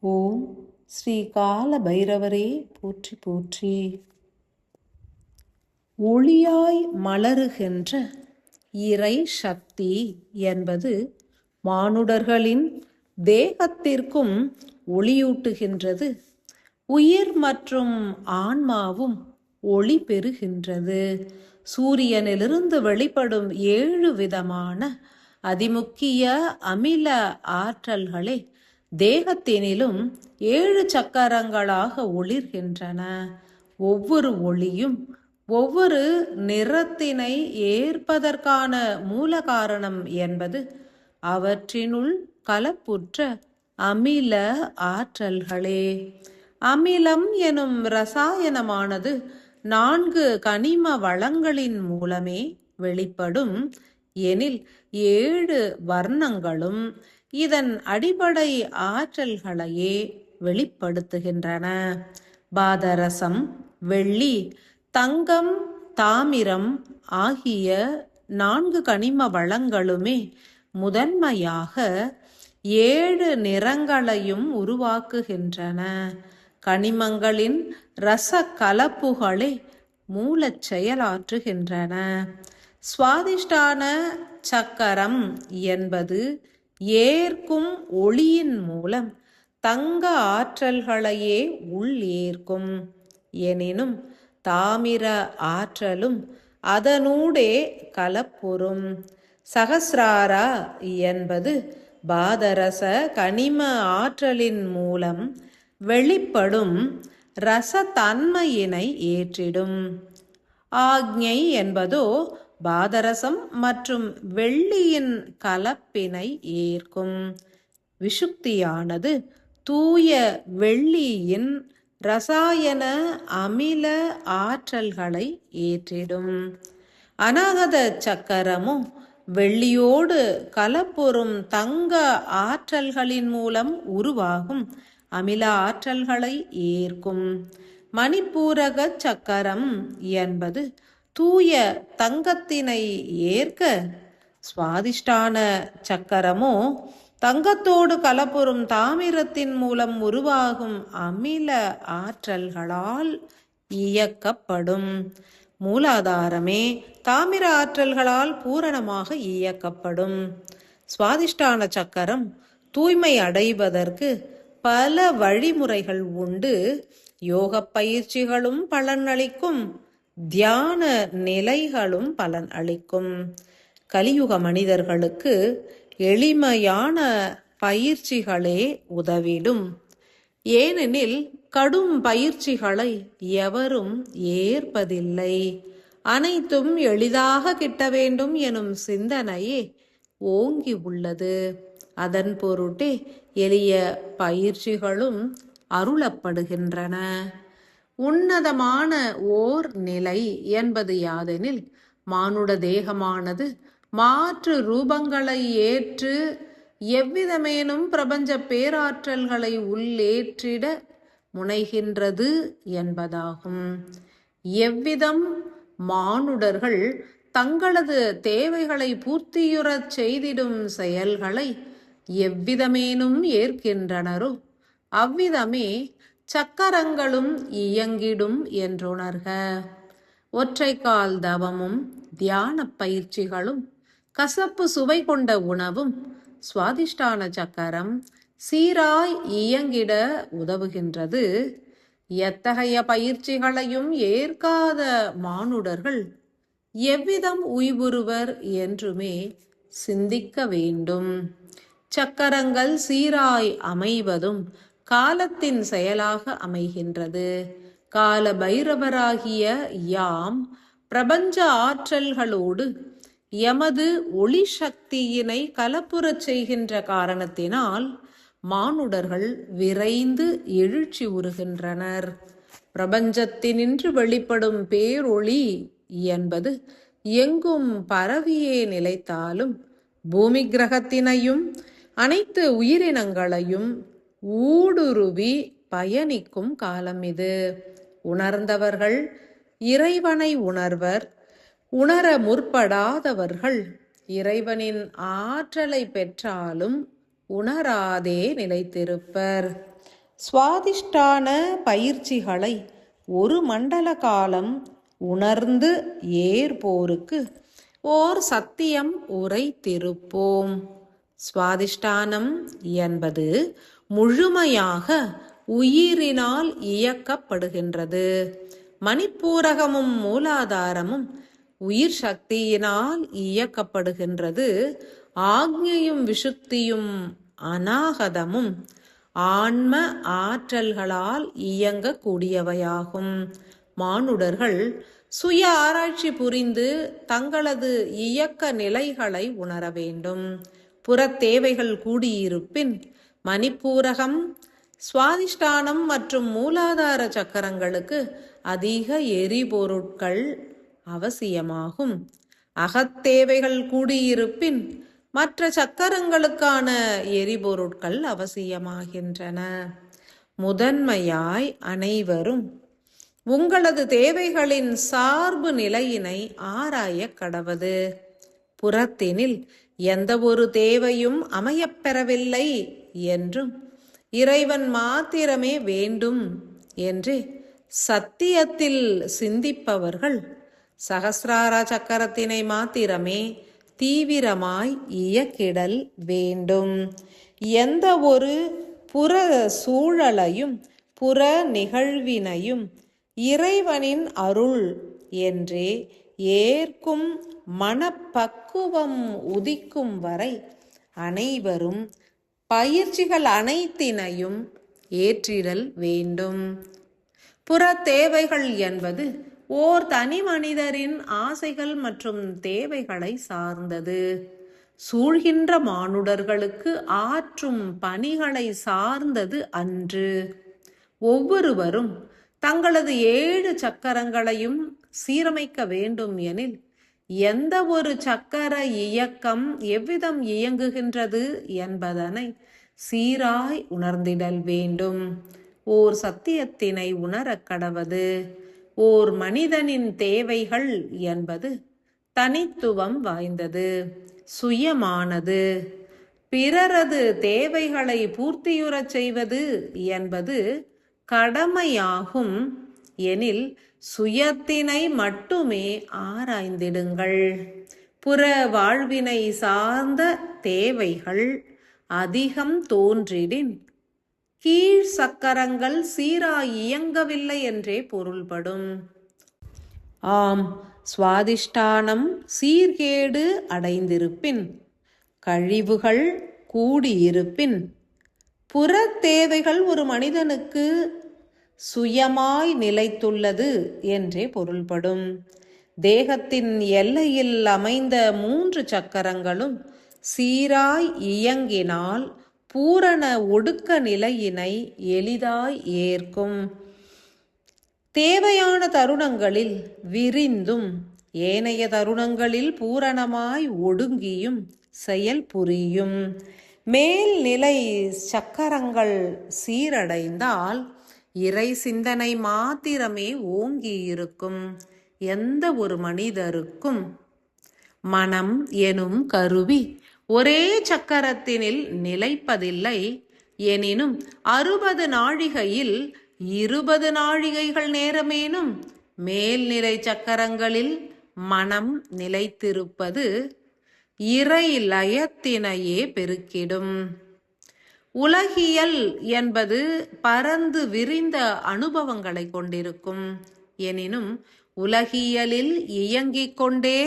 ஓம் ஸ்ரீ கால பைரவரே போற்றி போற்றி. ஒளியாய் மலருகின்ற இறை சக்தி என்பது மானுடர்களின் தேகத்திற்கும் ஒளியூட்டுகின்றது. உயிர் மற்றும் ஆன்மாவும் ஒளி பெறுகின்றது. சூரியனிலிருந்து வெளிப்படும் 7 விதமான அதிமுக்கிய அமில ஆற்றல்களே தேகத்தினிலும் 7 சக்கரங்களாக ஒளிர்கின்றன. ஒவ்வொரு ஒளியும் ஒவ்வொரு நிறத்தினை ஏற்பதற்கான மூல காரணம் என்பது அவற்றினுள் கலப்புற்ற அமில ஆற்றல்களே. அமிலம் எனும் இரசாயனமானது 4 கனிம வளங்களின் மூலமே வெளிப்படும் எனில் 7 வர்ணங்களும் இதன் அடிப்படை ஆற்றல்களையே வெளிப்படுத்துகின்றன. பாதரசம், வெள்ளி, தங்கம், தாமிரம் ஆகிய 4 கனிம வளங்களுமே முதன்மையாக 7 நிறங்களையும் உருவாக்குகின்றன. கனிமங்களின் இரச கலப்புகளே மூலச் செயலாற்றுகின்றன. சுவாதிஷ்டான சக்கரம் என்பது ஏற்கும் ஒளியின் மூலம் தங்க ஆற்றல்களையே உள் ஏற்கும். எனினும் தாமிர ஆற்றலும் அதனூடே கலப்புறும். சகசிராரா என்பது பாதரச கனிம ஆற்றலின் மூலம் வெளிப்படும் இரசத்தன்மையினை ஏற்றிடும். ஆக்ஞை என்பதோ பாதரசம் மற்றும் வெள்ளியின் கலப்பினை ஏற்கும். விசுக்தியானது தூய வெள்ளியின் இரசாயன அமில ஆற்றல்களை ஏற்றிடும். அநாகத சக்கரமும் வெள்ளியோடு கலப்புறும் தங்க ஆற்றல்களின் மூலம் உருவாகும் அமில ஆற்றல்களை ஏற்கும். மணிப்பூரக சக்கரம் என்பது தூய தங்கத்தினை ஏற்க, சுவாதிஷ்டான சக்கரமோ தங்கத்தோடு கலப்புறும் தாமிரத்தின் மூலம் உருவாகும் அமில ஆற்றல்களால் இயக்கப்படும். மூலாதாரமே தாமிர ஆற்றல்களால் பூரணமாக இயக்கப்படும். சுவாதிஷ்டான சக்கரம் தூய்மை அடைவதற்கு பல வழிமுறைகள் உண்டு. யோக பயிற்சிகளும் பலன் அளிக்கும், தியான நிலைகளும் பலன் அளிக்கும். கலியுக மனிதர்களுக்கு எளிமையான பயிற்சிகளே உதவிடும். ஏனெனில் கடும் பயிற்சிகளை எவரும் ஏற்பதில்லை. அனைத்தும் எளிதாக கிட்ட வேண்டும் எனும் சிந்தனையே ஓங்கி உள்ளது. அதன் பொருட்டே எளிய பயிற்சிகளும் அருளப்படுகின்றன. உன்னதமான ஓர் நிலை என்பது யாதெனில், மானுட தேகமானது மாற்று ரூபங்களை ஏற்று எவ்விதமேனும் பிரபஞ்ச பேராற்றல்களை உள்ளேற்றிட முனைகின்றது என்பதாகும். எவ்விதம் மானுடர்கள் தங்களது தேவைகளை பூர்த்தியுறச் செய்திடும் செயல்களை எவ்விதமேனும் ஏற்கின்றனரோ அவ்விதமே சக்கரங்களும் இயங்கிடும் என்றுணர்க. ஒற்றைக்கால் தவமும் தியான பயிற்சிகளும் கசப்பு சுவை கொண்ட உணவும் சுவாதிஷ்டான சக்கரம் சீராய் இயங்கிட உதவுகின்றது. எத்தகைய பயிற்சிகளையும் ஏற்காத மானுடர்கள் எவ்விதம் உய்வுறுவர் என்றுமே சிந்திக்க வேண்டும். சக்கரங்கள் சீராய் அமைவதும் காலத்தின் செயலாக அமைகின்றது. கால பைரவராகிய யாம் பிரபஞ்ச ஆற்றல்களோடு எமது ஒளி சக்தியினை கலப்புறச் செய்கின்ற காரணத்தினால் மானுடர்கள் விரைந்து எழுச்சி உறுகின்றனர். பிரபஞ்சத்தினின்று வெளிப்படும் பேரொளி என்பது எங்கும் பரவியே நிலைத்தாலும் பூமி கிரகத்தினையும் அனைத்து உயிரினங்களையும் ஊடுருவி பயணிக்கும் காலம் இது. உணர்ந்தவர்கள் இறைவனை உணர்வர். உணர முற்படாதவர்கள் இறைவனின் ஆற்றலை பெற்றாலும் உணராதே நிலைத்திருப்பர். சுவாதிஷ்டான பயிற்சிகளை ஒரு மண்டல காலம் உணர்ந்து ஏற்போருக்கு ஓர் சத்தியம் உரைத்திருப்போம். சுவாதிஷ்டானம் என்பது முழுமையாக உயிரினால் இயக்கப்படுகின்றது. மணிப்பூரகமும் மூலாதாரமும் உயிர் சக்தியினால் இயக்கப்படுகின்றது. ஆக்ஞையும் விசுத்தியும் அநாகதமும் ஆன்ம ஆற்றல்களால் இயங்கக்கூடியவையாகும். மானுடர்கள் சுய ஆராய்ச்சி புரிந்து தங்களது இயக்க நிலைகளை உணர வேண்டும். புறத்தேவைகள் கூடியிருப்பின் மணிப்பூரகம், சுவாதிஷ்டானம் மற்றும் மூலாதார சக்கரங்களுக்கு அதிக எரிபொருட்கள் அவசியமாகும். அகத்தேவைகள் கூடியிருப்பின் மற்ற சக்கரங்களுக்கான எரிபொருட்கள் அவசியமாகின்றன. முதன்மையாய் அனைவரும் உங்களது தேவைகளின் சார்பு நிலையினை ஆராய கடவது. புறத்தினில் எந்த ஒரு தேவையும் அமையப்பெறவில்லை என்றும் இறைவன் மாத்திரமே வேண்டும் என்று சத்தியத்தில் சிந்திப்பவர்கள் சகசிரார சக்கரத்தினை மாத்திரமே தீவிரமாய் இயக்கிடல் வேண்டும். எந்த ஒரு புற சூழலையும் புற நிகழ்வினையும் இறைவனின் அருள் என்றே ஏற்கும் மனப்பக்குவம் உதிக்கும் வரை அனைவரும் பயிற்சிகள் அனைத்தினையும் ஏற்றிடல் வேண்டும். புற தேவைகள் என்பது ஓர் தனி மனிதரின் ஆசைகள் மற்றும் தேவைகளை சார்ந்தது. சூழ்கின்ற மானுடர்களுக்கு ஆற்றும் பணிகளை சார்ந்தது அன்று. ஒவ்வொருவரும் தங்களது 7 சக்கரங்களையும் சீரமைக்க வேண்டும் எனில் எந்த ஒரு சக்கர இயக்கம் எவ்விதம் இயங்குகின்றது என்பதனை சீராய் உணர்ந்திடல் வேண்டும். ஓர் சத்தியத்தினை உணரக் கடவது. ஓர் மனிதனின் தேவைகள் என்பது தனித்துவம் வாய்ந்தது, சுயமானது. பிறரது தேவைகளை பூர்த்தியுறச் செய்வது என்பது கடமையாகும் எனில் சுயத்தினை மட்டுமே ஆராய்ந்திடுங்கள். புற வாழ்வினை சார்ந்த தேவைகள் அதிகம் தோன்றிடின் கீழ் சக்கரங்கள் சீராய் இயங்கவில்லை என்றே பொருள்படும். ஆம், சுவாதிஷ்டானம் சீர்கேடு அடைந்திருப்பின், கழிவுகள் கூடியிருப்பின், புற தேவைகள் ஒரு மனிதனுக்கு சுயமாய் நிலைத்துள்ளது என்றே பொருள்படும். தேகத்தின் எல்லையில் அமைந்த 3 சக்கரங்களும் சீராய் இயங்கினால் பூரண ஒடுக்க நிலையினை எளிதாய் ஏற்கும். தேவையான தருணங்களில் விரிந்தும் ஏனைய தருணங்களில் பூரணமாய் ஒடுங்கியும் செயல் புரியும். மேல்நிலை சக்கரங்கள் சீரடைந்தால் இறை சிந்தனை மாத்திரமே ஓங்கியிருக்கும். எந்த ஒரு மனிதருக்கும் மனம் எனும் கருவி ஒரே சக்கரத்தினில் நிலைப்பதில்லை. எனினும் 60 நாழிகையில் 20 நாழிகைகள் நேரமேனும் மேல்நிலை சக்கரங்களில் மனம் நிலைத்திருப்பது இறை லயத்தினையே பெருக்கிடும். உலகியல் என்பது பரந்து விரிந்த அனுபவங்களை கொண்டிருக்கும். எனினும் உலகியலில் இயங்கிக் கொண்டே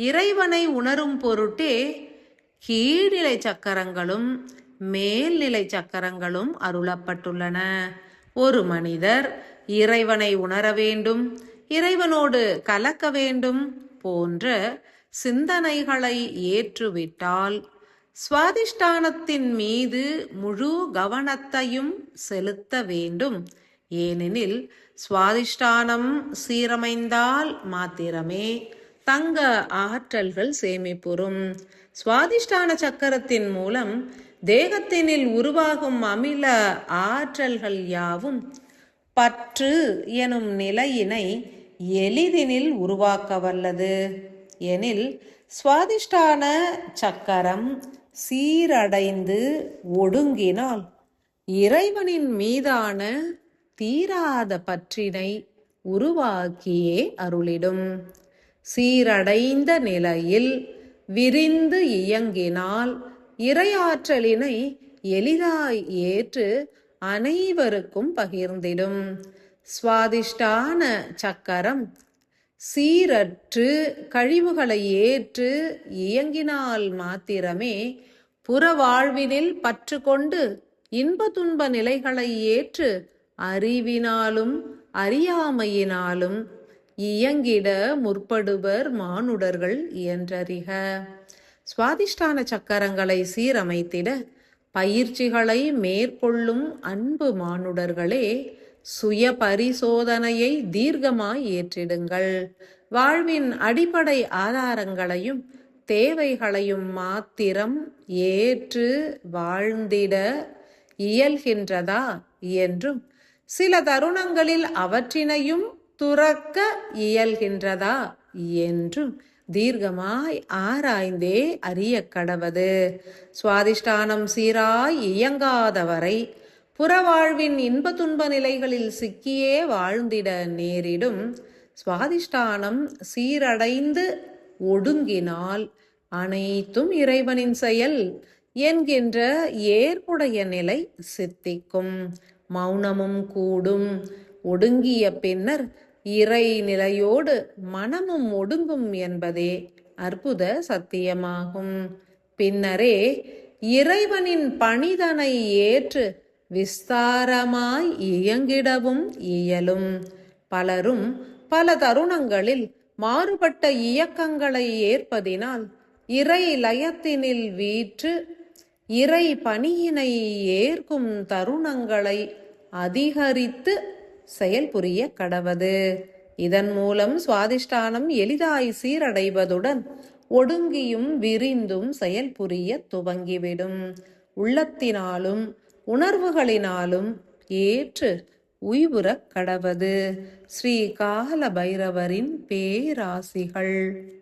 இறைவனை உணரும் பொருட்டே கீழ்நிலை சக்கரங்களும் மேல்நிலை சக்கரங்களும் அருளப்பட்டுள்ளன. ஒரு மனிதர் இறைவனை உணர வேண்டும், இறைவனோடு கலக்க வேண்டும் போன்ற சிந்தனைகளை ஏற்றுவிட்டால் சுவாதிஷ்டானத்தின் மீது முழு கவனத்தையும் செலுத்த வேண்டும். ஏனெனில் சுவாதிஷ்டானம் சீரமைந்தால் மாத்திரமே தங்க ஆற்றல்கள் சேமிப்புறும். சுவாதிஷ்டான சக்கரத்தின் மூலம் தேகத்தினில் உருவாகும் அமில ஆற்றல்கள் யாவும் பற்று எனும் நிலையினை எளிதினில் உருவாக்க வல்லது. எனில் சுவாதிஷ்டான சக்கரம் சீரடைந்து ஒடுங்கினால் இறைவனின் மீதான தீராத பற்றினை உருவாக்கியே அருளிடும். சீரடைந்த நிலையில் விரிந்து இயங்கினால் இறையாற்றலினை எளிதாய் ஏற்று அனைவருக்கும் பகிர்ந்திடும். சுவாதிஷ்டான சக்கரம் சீரற்று கழிவுகளை ஏற்று இயங்கினால் மாத்திரமே புறவாழ்வினில் பற்று கொண்டு இன்ப துன்ப நிலைகளை ஏற்று அறிவினாலும் அறியாமையினாலும் இயங்கிட முற்படுவர் மானுடர்கள் என்றறிக. சுவாதிஷ்டான சக்கரங்களை சீரமைத்திட பயிற்சிகளை மேற்கொள்ளும் அன்பு மானுடர்களே, சுய பரிசோதனையை தீர்க்கமாய் ஏற்றிடுங்கள். வாழ்வின் அடிப்படை ஆதாரங்களையும் தேவைகளையும் மாத்திரம் ஏற்று வாழ்ந்திட இயல்கின்றதா என்றும் சில தருணங்களில் அவற்றினையும் துறக்க இயல்கின்றதா என்றும் தீர்க்கமாய் ஆராய்ந்தே அறிய கடவது. சுவாதிஷ்டானம் சீராய் இயங்காதவரை புறவாழ்வின் இன்ப துன்ப நிலைகளில் சிக்கியே வாழ்ந்திட நேரிடும். சுவாதிஷ்டானம் சீரடைந்து ஒடுங்கினால் அனைத்தும் இறைவனின் செயல் என்கின்ற ஏற்புடைய நிலை சித்திக்கும். மௌனமும் கூடும். ஒடுங்கிய பின்னர் இறை நிலையோடு மனமும் ஒடுங்கும் என்பதே அற்புத சத்தியமாகும். பின்னரே இறைவனின் பணிதனை ஏற்று விஸ்தாரமாய் இயங்கிடவும் இயலும். பலரும் பல தருணங்களில் மாறுபட்ட இயக்கங்களை ஏற்பதினால் இறை லயத்தினில் வீற்று இறை பணியினை ஏற்கும் தருணங்களை அதிகரித்து செயல்புரிய கடவது. இதன் மூலம் சுவாதிஷ்டானம் எளிதாய் சீரடைவதுடன் ஒடுங்கியும் விரிந்தும் செயல்புரிய துவங்கிவிடும். உள்ளத்தினாலும் உணர்வுகளினாலும் ஏற்று உய்வுறக் கடவது. ஸ்ரீ கால பைரவரின் பேராசிகள்.